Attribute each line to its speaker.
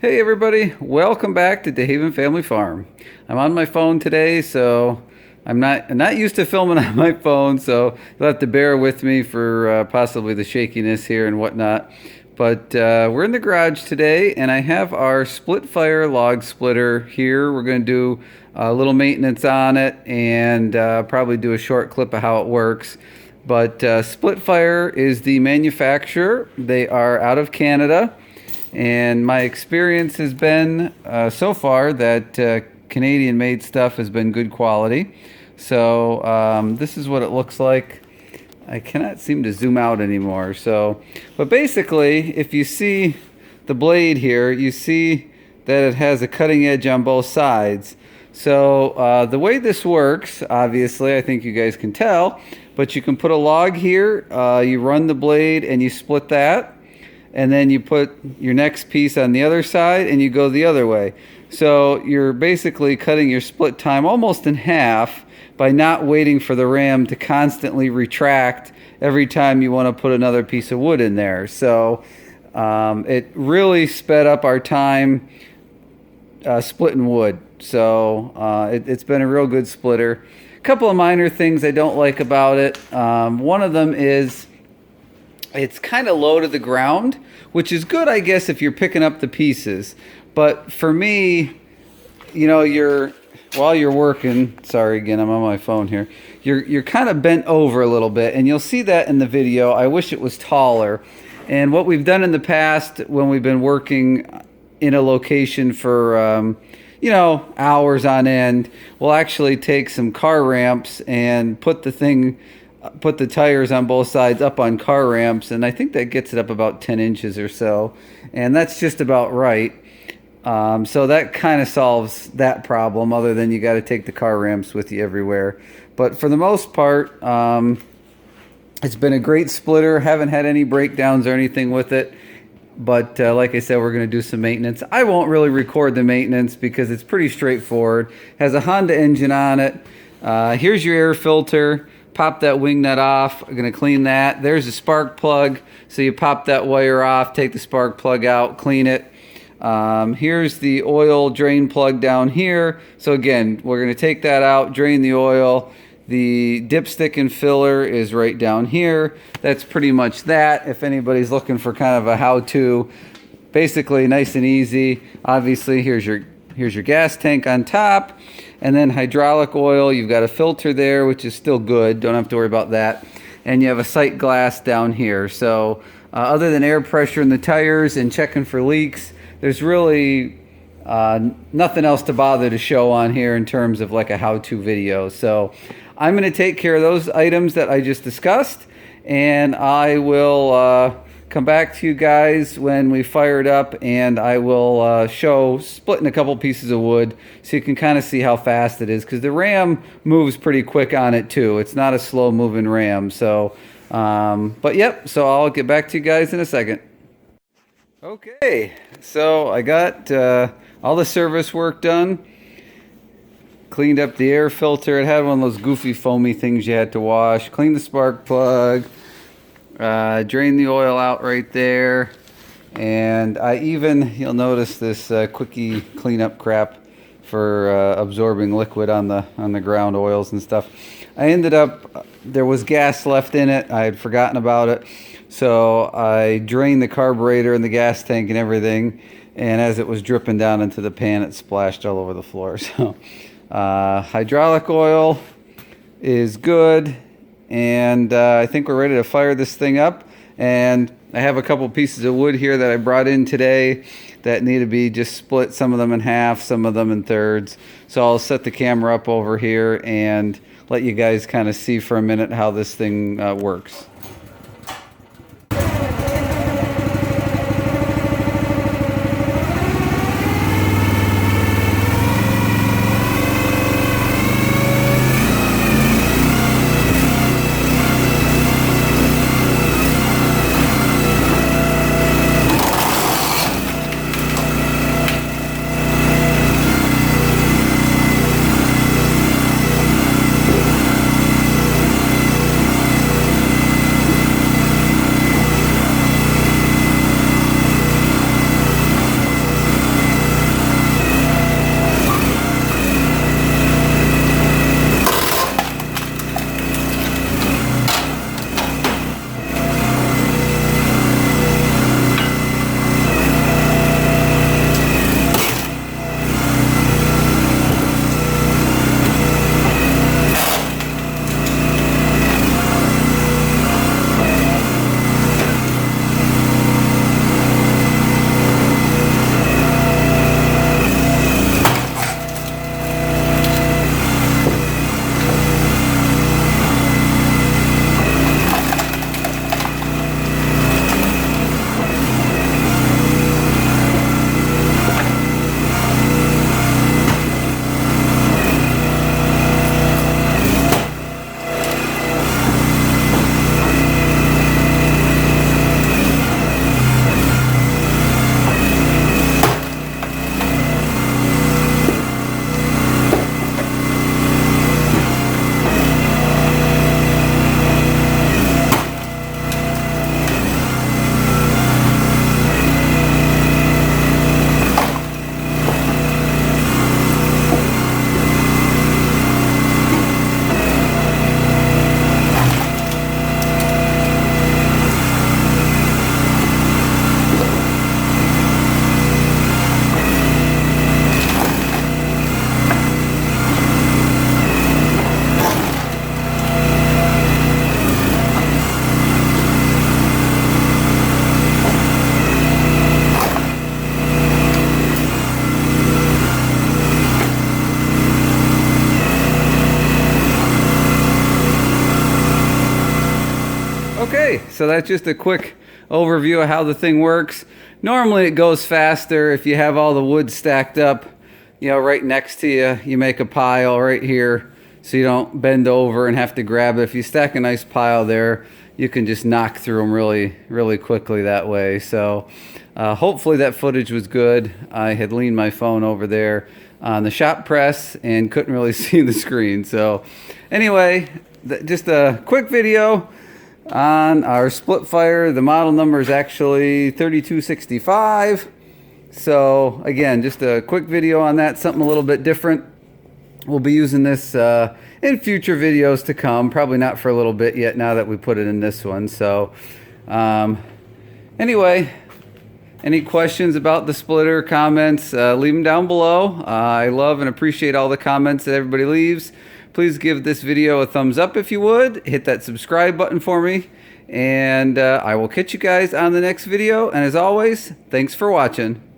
Speaker 1: Hey everybody, welcome back to DeHaven Family Farm. I'm on my phone today, so I'm not used to filming on my phone, so you'll have to bear with me for possibly the shakiness here and whatnot. But we're in the garage today, and I have our split fire log splitter here. We're going to do a little maintenance on it and probably do a short clip of how it works. But Split Fire is the manufacturer. They are out of Canada. And my experience has been so far that Canadian made stuff has been good quality. So this is what it looks like. I cannot seem to zoom out anymore. But basically, if you see the blade here, you see that it has a cutting edge on both sides. So the way this works, obviously, I think you guys can tell, but you can put a log here, you run the blade and you split that, and then you put your next piece on the other side and you go the other way. So you're basically cutting your split time almost in half by not waiting for the ram to constantly retract every time you want to put another piece of wood in there. So it really sped up our time splitting wood. So it's been a real good splitter. A couple of minor things I don't like about it. One of them is it's kind of low to the ground, which is good, I guess, if you're picking up the pieces. But for me, you know, while you're working, sorry again, I'm on my phone here. You're kind of bent over a little bit, and you'll see that in the video. I wish it was taller. And what we've done in the past when we've been working in a location for hours on end, we'll actually take some car ramps and put the tires on both sides up on car ramps, and I think that gets it up about 10 inches or so, and that's just about right. So that kind of solves that problem, other than you got to take the car ramps with you everywhere. But for the most part, it's been a great splitter. Haven't had any breakdowns or anything with it. But like I said, we're going to do some maintenance. I won't really record the maintenance because it's pretty straightforward. Has a Honda engine on it. Here's your air filter. Pop that wing nut off. I'm going to clean that. There's a spark plug. So you pop that wire off, take the spark plug out, clean it. Here's the oil drain plug down here. So again, we're going to take that out, drain the oil. The dipstick and filler is right down here. That's pretty much that. If anybody's looking for kind of a how-to, basically nice and easy. Obviously, here's your gas tank on top, and then hydraulic oil. You've got a filter there, which is still good. Don't have to worry about that. And you have a sight glass down here. So other than air pressure in the tires and checking for leaks, there's really nothing else to bother to show on here in terms of like a how-to video. So I'm going to take care of those items that I just discussed, and I will come back to you guys when we fire it up, and I will show splitting a couple pieces of wood so you can kind of see how fast it is, because the ram moves pretty quick on it too. It's not a slow moving ram. So but yep, so I'll get back to you guys in a second. Okay, so I got all the service work done. Cleaned up the air filter. It had one of those goofy foamy things you had to wash. Cleaned the spark plug. Drained the oil out right there. And you'll notice this quickie cleanup crap for absorbing liquid on the ground oils and stuff. There was gas left in it. I had forgotten about it. So I drained the carburetor and the gas tank and everything. And as it was dripping down into the pan, it splashed all over the floor. So hydraulic oil is good, and I think we're ready to fire this thing up. And I have a couple pieces of wood here that I brought in today that need to be just split, some of them in half, some of them in thirds. So I'll set the camera up over here and let you guys kind of see for a minute how this thing works. so that's just a quick overview of how the thing works. Normally it goes faster if you have all the wood stacked up, right next to you. You make a pile right here so you don't bend over and have to grab it. If you stack a nice pile there, you can just knock through them really, really quickly that way. So hopefully that footage was good. I had leaned my phone over there on the shop press and couldn't really see the screen. So anyway, just a quick video on our Splitfire. The model number is actually 3265. So again, just a quick video on that, something a little bit different. We'll be using this in future videos to come, probably not for a little bit yet now that we put it in this one. So anyway, any questions about the splitter, comments, leave them down below. I love and appreciate all the comments that everybody leaves. Please give this video a thumbs up if you would. Hit that subscribe button for me. And I will catch you guys on the next video. And as always, thanks for watching.